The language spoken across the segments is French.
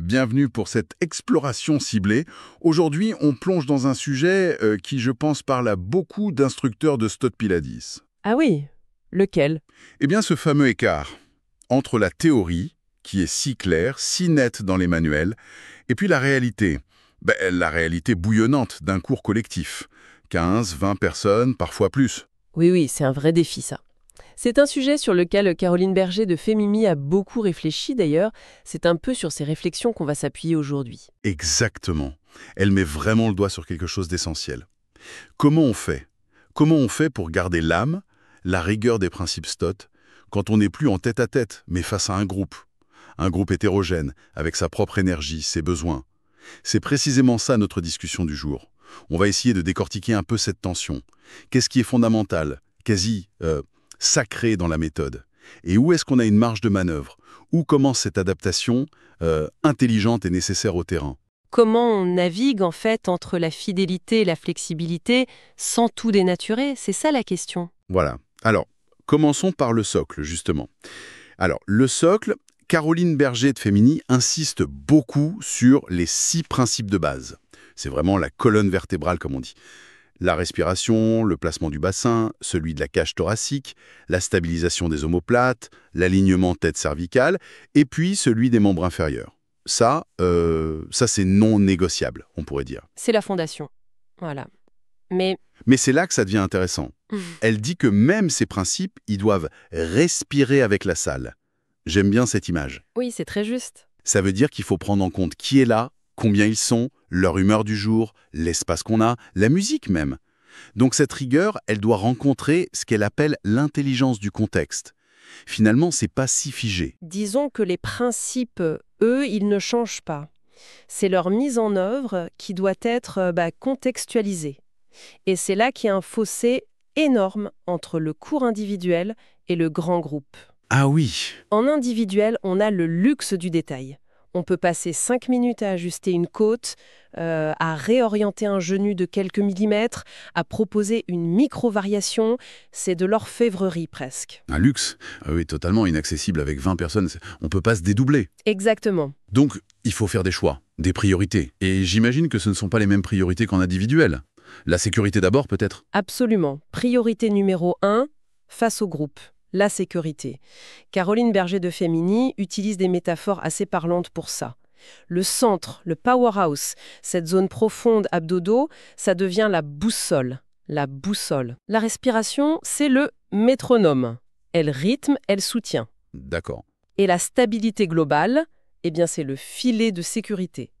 bienvenue pour cette exploration ciblée. Aujourd'hui, on plonge dans un sujet qui, je pense, parle à beaucoup d'instructeurs de Stott Pilates. Ah oui, lequel? Eh bien, ce fameux écart entre la théorie, qui est si claire, si nette dans les manuels, et puis la réalité. La réalité bouillonnante d'un cours collectif. 15, 20 personnes, parfois plus. Oui, c'est un vrai défi ça. C'est un sujet sur lequel Caroline Berger de Femimi a beaucoup réfléchi d'ailleurs. C'est un peu sur ces réflexions qu'on va s'appuyer aujourd'hui. Exactement. Elle met vraiment le doigt sur quelque chose d'essentiel. Comment on fait? Comment on fait pour garder l'âme, la rigueur des principes Stott, quand on n'est plus en tête-à-tête, mais face à un groupe? Un groupe hétérogène, avec sa propre énergie, ses besoins. C'est précisément ça notre discussion du jour. On va essayer de décortiquer un peu cette tension. Qu'est-ce qui est fondamental, quasi sacré dans la méthode? Et où est-ce qu'on a une marge de manœuvre? Où commence cette adaptation intelligente et nécessaire au terrain? Comment on navigue en fait entre la fidélité et la flexibilité sans tout dénaturer? C'est ça la question. Voilà. Alors, commençons par le socle, justement. Alors, le socle, Caroline Berger de Femini insiste beaucoup sur les 6 principes de base. C'est vraiment la colonne vertébrale, comme on dit. La respiration, le placement du bassin, celui de la cage thoracique, la stabilisation des omoplates, l'alignement tête-cervicale, et puis celui des membres inférieurs. Ça c'est non négociable, on pourrait dire. C'est la fondation. Voilà. Mais Mais c'est là que ça devient intéressant. Elle dit que même ces principes, ils doivent respirer avec la salle. J'aime bien cette image. oui, c'est très juste. Ça veut dire qu'il faut prendre en compte qui est là, combien ils sont, leur humeur du jour, l'espace qu'on a, la musique même. Donc cette rigueur, elle doit rencontrer ce qu'elle appelle l'intelligence du contexte. Finalement, c'est pas si figé. Disons que les principes, eux, ils ne changent pas. C'est leur mise en œuvre qui doit être contextualisée. Et c'est là qu'il y a un fossé énorme entre le cours individuel et le grand groupe. Ah oui, En individuel, on a le luxe du détail. On peut passer 5 minutes à ajuster une côte, à réorienter un genou de quelques millimètres, à proposer une micro-variation. C'est de l'orfèvrerie presque. un luxe. Ah oui, totalement inaccessible avec 20 personnes. On peut pas se dédoubler. Exactement. Donc, il faut faire des choix, des priorités. Et j'imagine que ce ne sont pas les mêmes priorités qu'en individuel. La sécurité d'abord, peut-être? Absolument. Priorité numéro 1, face au groupe. La sécurité. Caroline Berger de Femini utilise des métaphores assez parlantes pour ça. Le centre, le powerhouse, cette zone profonde abdodo, ça devient la boussole. La boussole. La respiration, c'est le métronome. Elle rythme, elle soutient. D'accord. Et la stabilité globale, eh bien c'est le filet de sécurité.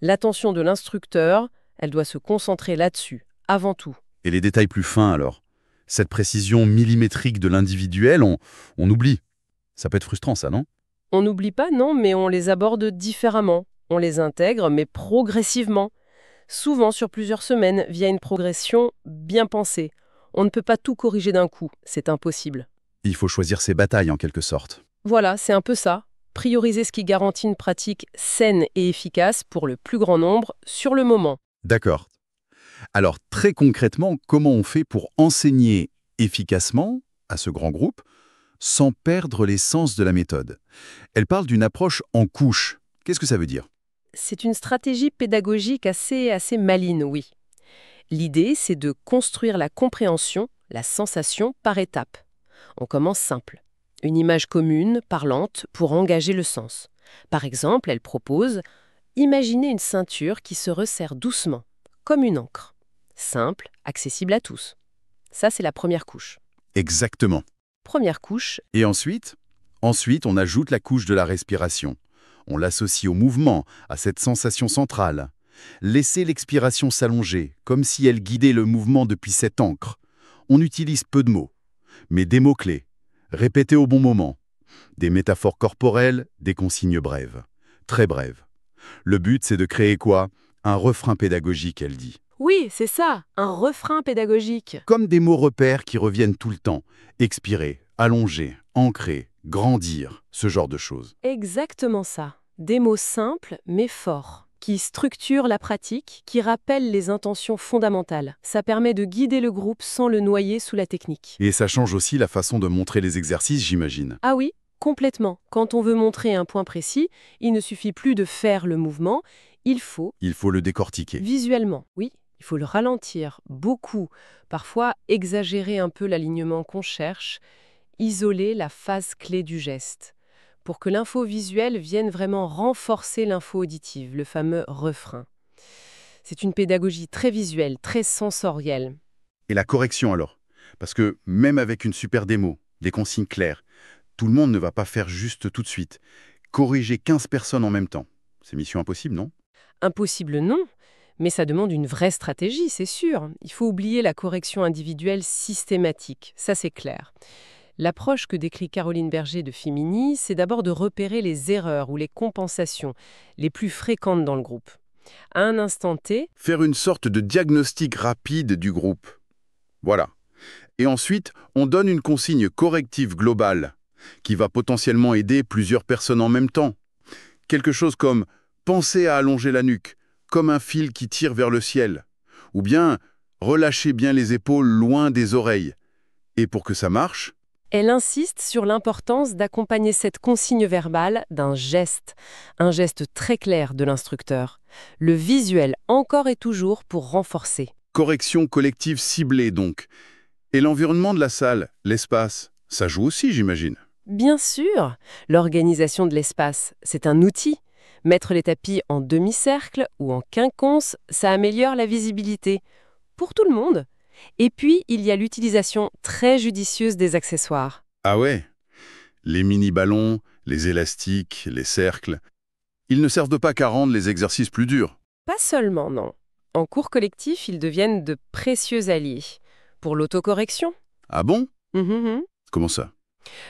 L'attention de l'instructeur, elle doit se concentrer là-dessus, avant tout. Et les détails plus fins, alors? Cette précision millimétrique de l'individuel, on oublie. Ça peut être frustrant, ça, non? On n'oublie pas, non, mais on les aborde différemment. On les intègre, mais progressivement. Souvent sur plusieurs semaines, via une progression bien pensée. On ne peut pas tout corriger d'un coup, c'est impossible. Il faut choisir ses batailles, en quelque sorte. Voilà, c'est un peu ça. Prioriser ce qui garantit une pratique saine et efficace pour le plus grand nombre sur le moment. D'accord. Alors, très concrètement, comment on fait pour enseigner efficacement à ce grand groupe sans perdre l'essence de la méthode? Elle parle d'une approche en couche. Qu'est-ce que ça veut dire? C'est une stratégie pédagogique assez maligne, oui. L'idée, c'est de construire la compréhension, la sensation par étapes. On commence simple. Une image commune, parlante, pour engager le sens. Par exemple, elle propose « Imaginez une ceinture qui se resserre doucement, comme une encre. Simple, accessible à tous. » Ça, c'est la première couche. Exactement. Première couche, Et ensuite, on ajoute la couche de la respiration. On l'associe au mouvement, à cette sensation centrale. Laissez l'expiration s'allonger, comme si elle guidait le mouvement depuis cette encre. On utilise peu de mots, mais des mots-clés. Répétés au bon moment. Des métaphores corporelles, des consignes brèves. Très brèves. Le but, c'est de créer quoi? Un refrain pédagogique, elle dit. oui, c'est ça, un refrain pédagogique. Comme des mots repères qui reviennent tout le temps. Expirer, allonger, ancrer, grandir, ce genre de choses. Exactement ça. Des mots simples mais forts, qui structurent la pratique, qui rappellent les intentions fondamentales. Ça permet de guider le groupe sans le noyer sous la technique. Et ça change aussi la façon de montrer les exercices, j'imagine. Ah oui, Complètement. Quand on veut montrer un point précis, il ne suffit plus de faire le mouvement, il faut, Il faut le décortiquer. visuellement, oui, il faut le ralentir beaucoup, parfois exagérer un peu l'alignement qu'on cherche, isoler la phase clé du geste, pour que l'info visuelle vienne vraiment renforcer l'info auditive, le fameux refrain. C'est une pédagogie très visuelle, très sensorielle. Et la correction alors? Parce que même avec une super démo, des consignes claires, tout le monde ne va pas faire juste tout de suite. Corriger 15 personnes en même temps, c'est mission impossible, non? Impossible non, mais ça demande une vraie stratégie, c'est sûr. Il faut oublier la correction individuelle systématique, ça c'est clair. L'approche que décrit Caroline Berger de Femini, c'est d'abord de repérer les erreurs ou les compensations les plus fréquentes dans le groupe. À un instant T, Faire une sorte de diagnostic rapide du groupe. Voilà. Et ensuite, on donne une consigne corrective globale qui va potentiellement aider plusieurs personnes en même temps. Quelque chose comme « pensez à allonger la nuque, comme un fil qui tire vers le ciel » ou bien « relâchez bien les épaules loin des oreilles ». Et pour que ça marche, elle insiste sur l'importance d'accompagner cette consigne verbale d'un geste, un geste très clair de l'instructeur. Le visuel encore et toujours pour renforcer. correction collective ciblée donc. Et l'environnement de la salle, l'espace, ça joue aussi, j'imagine. Bien sûr, l'organisation de l'espace, c'est un outil. Mettre les tapis en demi-cercle ou en quinconce, ça améliore la visibilité. Pour tout le monde. Et puis, il y a l'utilisation très judicieuse des accessoires. Ah ouais? Les mini-ballons, les élastiques, les cercles, ils ne servent pas qu'à rendre les exercices plus durs. Pas seulement, non. En cours collectif, ils deviennent de précieux alliés. Pour l'autocorrection. Ah bon? Mhm. Comment ça?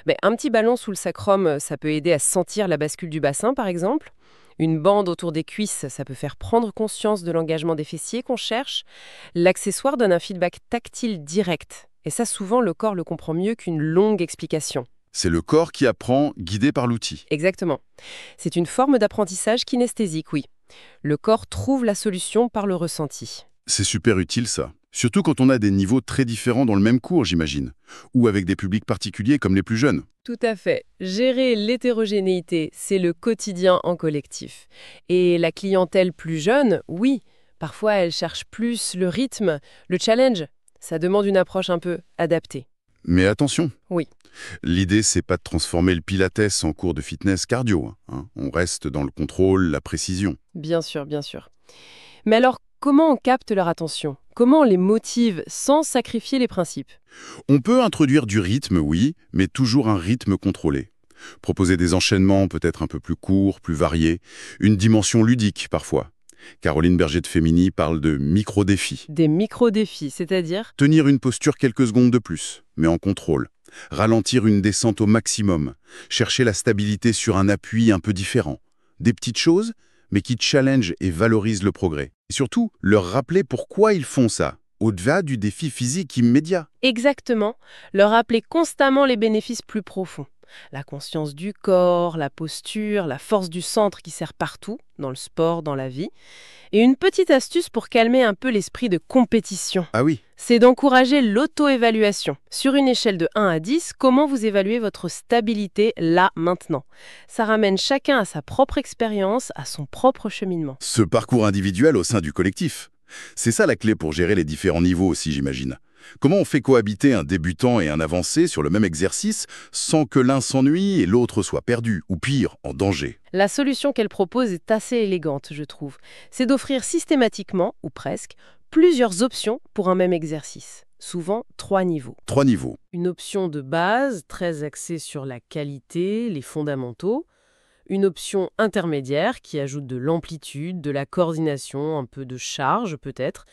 Mais un petit ballon sous le sacrum, ça peut aider à sentir la bascule du bassin, par exemple. Une bande autour des cuisses, ça peut faire prendre conscience de l'engagement des fessiers qu'on cherche. L'accessoire donne un feedback tactile direct. Et ça, souvent, le corps le comprend mieux qu'une longue explication. C'est le corps qui apprend, guidé par l'outil. Exactement. C'est une forme d'apprentissage kinesthésique, oui. Le corps trouve la solution par le ressenti. C'est super utile ça. Surtout quand on a des niveaux très différents dans le même cours, j'imagine. Ou avec des publics particuliers comme les plus jeunes. Tout à fait. Gérer l'hétérogénéité, c'est le quotidien en collectif. Et la clientèle plus jeune, oui, parfois elle cherche plus le rythme, le challenge. Ça demande une approche un peu adaptée. Mais attention. Oui. L'idée, c'est pas de transformer le pilates en cours de fitness cardio, hein. On reste dans le contrôle, la précision. Bien sûr, bien sûr. Mais alors, comment on capte leur attention? Comment on les motive sans sacrifier les principes? On peut introduire du rythme, oui, mais toujours un rythme contrôlé. Proposer des enchaînements peut-être un peu plus courts, plus variés, une dimension ludique parfois. Caroline Berger de Femini parle de micro-défis. Des micro-défis, c'est-à-dire? Tenir une posture quelques secondes de plus, mais en contrôle. Ralentir une descente au maximum. Chercher la stabilité sur un appui un peu différent. Des petites choses, mais qui challengent et valorisent le progrès. Et surtout, leur rappeler pourquoi ils font ça, au-delà du défi physique immédiat. Exactement. Leur rappeler constamment les bénéfices plus profonds. La conscience du corps, la posture, la force du centre qui sert partout, dans le sport, dans la vie. Et une petite astuce pour calmer un peu l'esprit de compétition. Ah oui, C'est d'encourager l'auto-évaluation. Sur une échelle de 1 à 10, comment vous évaluez votre stabilité là, maintenant? Ça ramène chacun à sa propre expérience, à son propre cheminement. ce parcours individuel au sein du collectif. C'est ça la clé pour gérer les différents niveaux aussi, j'imagine. Comment on fait cohabiter un débutant et un avancé sur le même exercice sans que l'un s'ennuie et l'autre soit perdu, ou pire, en danger? La solution qu'elle propose est assez élégante, je trouve. C'est d'offrir systématiquement, ou presque, plusieurs options pour un même exercice. Souvent 3 niveaux. 3 niveaux. Une option de base, très axée sur la qualité, les fondamentaux. Une option intermédiaire qui ajoute de l'amplitude, de la coordination, un peu de charge peut-être.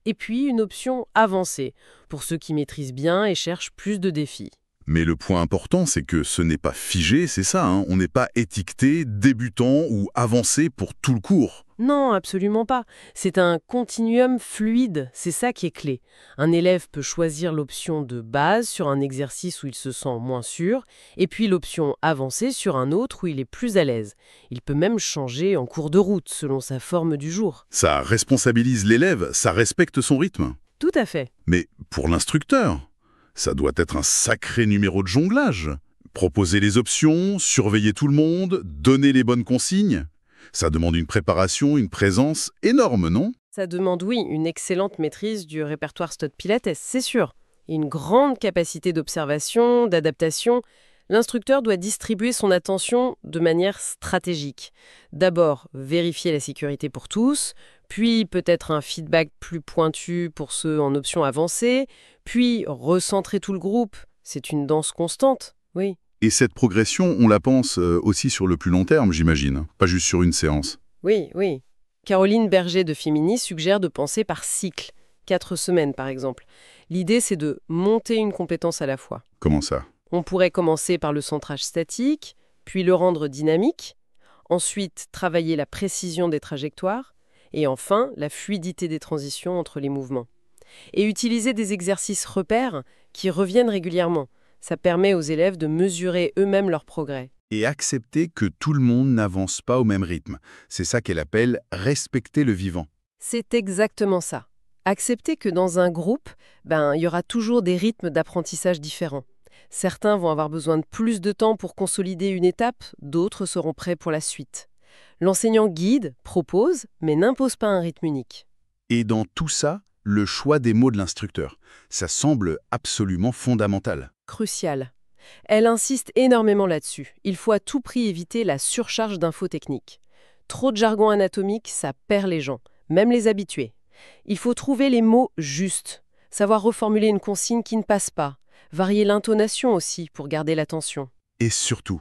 Et puis une option avancée, pour ceux qui maîtrisent bien et cherchent plus de défis. Mais le point important, c'est que ce n'est pas figé, c'est ça, hein. On n'est pas étiqueté, débutant ou avancé pour tout le cours. Non, absolument pas. C'est un continuum fluide, c'est ça qui est clé. Un élève peut choisir l'option de base sur un exercice où il se sent moins sûr, et puis l'option avancée sur un autre où il est plus à l'aise. Il peut même changer en cours de route selon sa forme du jour. Ça responsabilise l'élève, ça respecte son rythme. Tout à fait. Mais pour l'instructeur, ça doit être un sacré numéro de jonglage. Proposer les options, surveiller tout le monde, donner les bonnes consignes. Ça demande une préparation, une présence énorme, non? Ça demande, oui, une excellente maîtrise du répertoire Stott-Pilates, c'est sûr. Et une grande capacité d'observation, d'adaptation. L'instructeur doit distribuer son attention de manière stratégique. D'abord, vérifier la sécurité pour tous, puis peut-être un feedback plus pointu pour ceux en option avancée, puis recentrer tout le groupe. C'est une danse constante, oui. Et cette progression, on la pense aussi sur le plus long terme, j'imagine, pas juste sur une séance. Oui, oui. Caroline Berger de Femini suggère de penser par cycle, 4 semaines par exemple. L'idée, c'est de monter une compétence à la fois. Comment ça? On pourrait commencer par le centrage statique, puis le rendre dynamique, ensuite travailler la précision des trajectoires, et enfin la fluidité des transitions entre les mouvements. Et utiliser des exercices repères qui reviennent régulièrement. Ça permet aux élèves de mesurer eux-mêmes leur progrès. Et accepter que tout le monde n'avance pas au même rythme. C'est ça qu'elle appelle respecter le vivant. C'est exactement ça. Accepter que dans un groupe, il y aura toujours des rythmes d'apprentissage différents. Certains vont avoir besoin de plus de temps pour consolider une étape, d'autres seront prêts pour la suite. L'enseignant guide, propose, mais n'impose pas un rythme unique. Et dans tout ça, le choix des mots de l'instructeur, ça semble absolument fondamental. Crucial. Elle insiste énormément là-dessus. Il faut à tout prix éviter la surcharge d'infos techniques. Trop de jargon anatomique, ça perd les gens, même les habitués. Il faut trouver les mots justes, savoir reformuler une consigne qui ne passe pas, varier l'intonation aussi pour garder l'attention. Et surtout,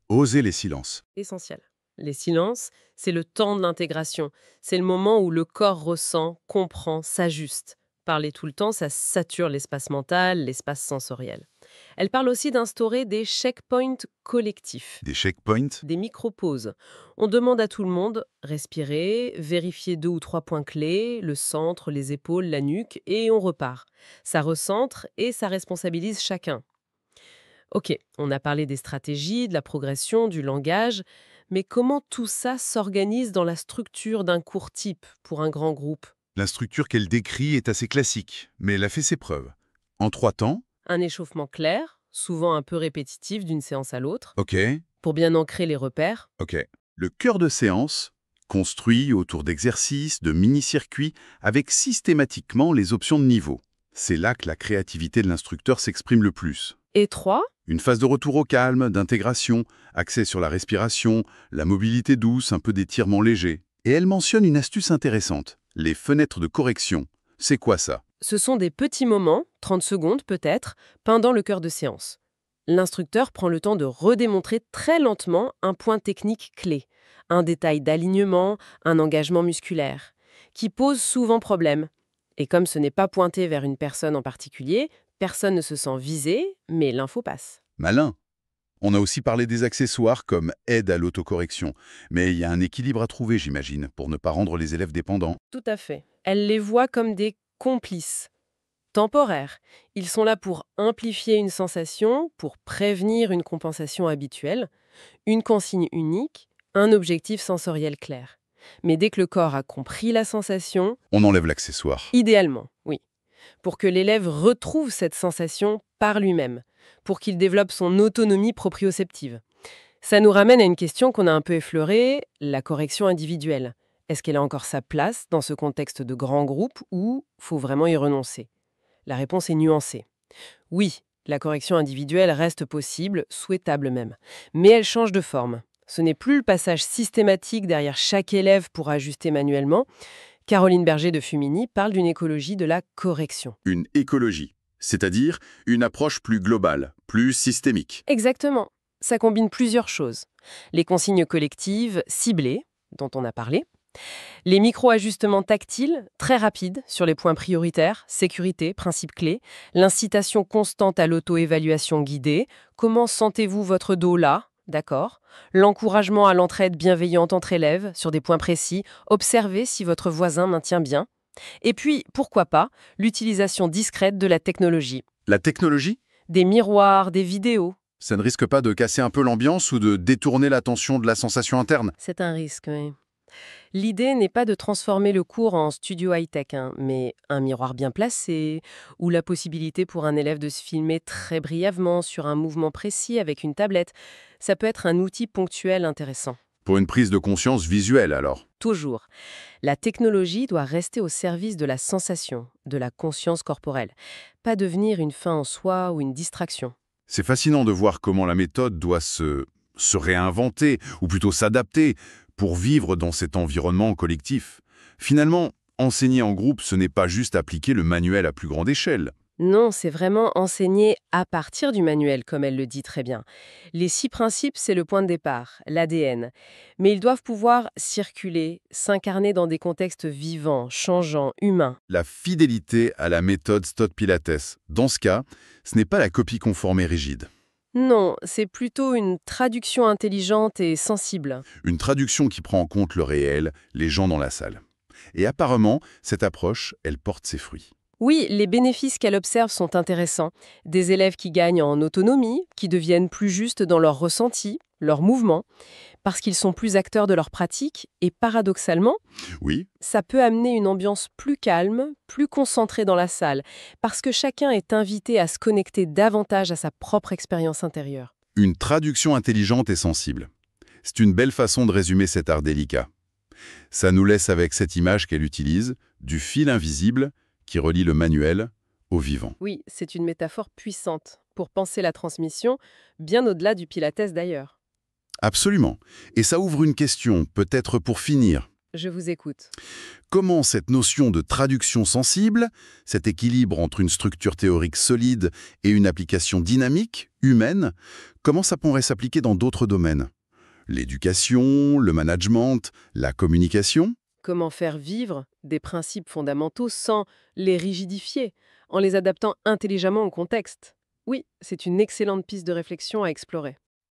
oser les silences. Essentiel. Les silences, c'est le temps de l'intégration. C'est le moment où le corps ressent, comprend, s'ajuste. Parler tout le temps, ça sature l'espace mental, l'espace sensoriel. Elle parle aussi d'instaurer des checkpoints collectifs. Des checkpoints? Des micro-pauses. On demande à tout le monde, respirer, vérifier 2 ou 3 points clés, le centre, les épaules, la nuque, et on repart. Ça recentre et ça responsabilise chacun. Ok, on a parlé des stratégies, de la progression, du langage, mais comment tout ça s'organise dans la structure d'un cours type pour un grand groupe? La structure qu'elle décrit est assez classique, mais elle a fait ses preuves. En 3 temps. Un échauffement clair, souvent un peu répétitif d'une séance à l'autre, OK. pour bien ancrer les repères. OK. Le cœur de séance, construit autour d'exercices, de mini-circuits, avec systématiquement les options de niveau. C'est là que la créativité de l'instructeur s'exprime le plus. Et 3, Une phase de retour au calme, d'intégration, axée sur la respiration, la mobilité douce, un peu d'étirement léger. Et elle mentionne une astuce intéressante, les fenêtres de correction. C'est quoi ça? ce sont des petits moments, 30 secondes peut-être, pendant le cœur de séance. L'instructeur prend le temps de redémontrer très lentement un point technique clé, un détail d'alignement, un engagement musculaire, qui pose souvent problème. Et comme ce n'est pas pointé vers une personne en particulier, personne ne se sent visé, mais l'info passe. Malin. On a aussi parlé des accessoires comme aide à l'autocorrection. Mais il y a un équilibre à trouver, j'imagine, pour ne pas rendre les élèves dépendants. Tout à fait. Elle les voit comme des complices. Temporaires. Ils sont là pour amplifier une sensation, pour prévenir une compensation habituelle, une consigne unique, un objectif sensoriel clair. Mais dès que le corps a compris la sensation, On enlève l'accessoire. idéalement, oui, pour que l'élève retrouve cette sensation par lui-même, pour qu'il développe son autonomie proprioceptive. Ça nous ramène à une question qu'on a un peu effleurée, la correction individuelle. Est-ce qu'elle a encore sa place dans ce contexte de grand groupe ou faut vraiment y renoncer? La réponse est nuancée. Oui, la correction individuelle reste possible, souhaitable même, mais elle change de forme. Ce n'est plus le passage systématique derrière chaque élève pour ajuster manuellement. Caroline Berger de Fumini parle d'une écologie de la correction. Une écologie, c'est-à-dire une approche plus globale, plus systémique. Exactement. Ça combine plusieurs choses. Les consignes collectives ciblées, dont on a parlé, les micro-ajustements tactiles, très rapides, sur les points prioritaires, sécurité, principe clé, l'incitation constante à l'auto-évaluation guidée, comment sentez-vous votre dos là, d'accord, l'encouragement à l'entraide bienveillante entre élèves, sur des points précis, observez si votre voisin maintient bien, et puis, pourquoi pas, l'utilisation discrète de la technologie. La technologie? Des miroirs, des vidéos. Ça ne risque pas de casser un peu l'ambiance ou de détourner l'attention de la sensation interne? C'est un risque, oui. L'idée n'est pas de transformer le cours en studio high-tech, hein, mais un miroir bien placé, ou la possibilité pour un élève de se filmer très brièvement sur un mouvement précis avec une tablette. Ça peut être un outil ponctuel intéressant. Pour une prise de conscience visuelle, alors. Toujours. La technologie doit rester au service de la sensation, de la conscience corporelle, pas devenir une fin en soi ou une distraction. C'est fascinant de voir comment la méthode doit se réinventer, ou plutôt s'adapter, pour vivre dans cet environnement collectif. Finalement, enseigner en groupe, ce n'est pas juste appliquer le manuel à plus grande échelle. Non, c'est vraiment enseigner à partir du manuel, comme elle le dit très bien. Les 6 principes, c'est le point de départ, l'ADN. Mais ils doivent pouvoir circuler, s'incarner dans des contextes vivants, changeants, humains. La fidélité à la méthode Stott-Pilates. Dans ce cas, ce n'est pas la copie conforme et rigide. Non, c'est plutôt une traduction intelligente et sensible. Une traduction qui prend en compte le réel, les gens dans la salle. Et apparemment, cette approche, elle porte ses fruits. Oui, les bénéfices qu'elle observe sont intéressants. Des élèves qui gagnent en autonomie, qui deviennent plus justes dans leurs ressentis, leurs mouvements, parce qu'ils sont plus acteurs de leur pratique, et paradoxalement, Oui, ça peut amener une ambiance plus calme, plus concentrée dans la salle, parce que chacun est invité à se connecter davantage à sa propre expérience intérieure. une traduction intelligente et sensible. C'est une belle façon de résumer cet art délicat. Ça nous laisse avec cette image qu'elle utilise, du fil invisible qui relie le manuel au vivant. Oui, c'est une métaphore puissante pour penser la transmission, bien au-delà du Pilates d'ailleurs. Absolument. Et ça ouvre une question, peut-être pour finir. Je vous écoute. Comment cette notion de traduction sensible, cet équilibre entre une structure théorique solide et une application dynamique, humaine, comment ça pourrait s'appliquer dans d'autres domaines? L'éducation, le management, la communication? Comment faire vivre des principes fondamentaux sans les rigidifier, en les adaptant intelligemment au contexte? Oui, c'est une excellente piste de réflexion à explorer.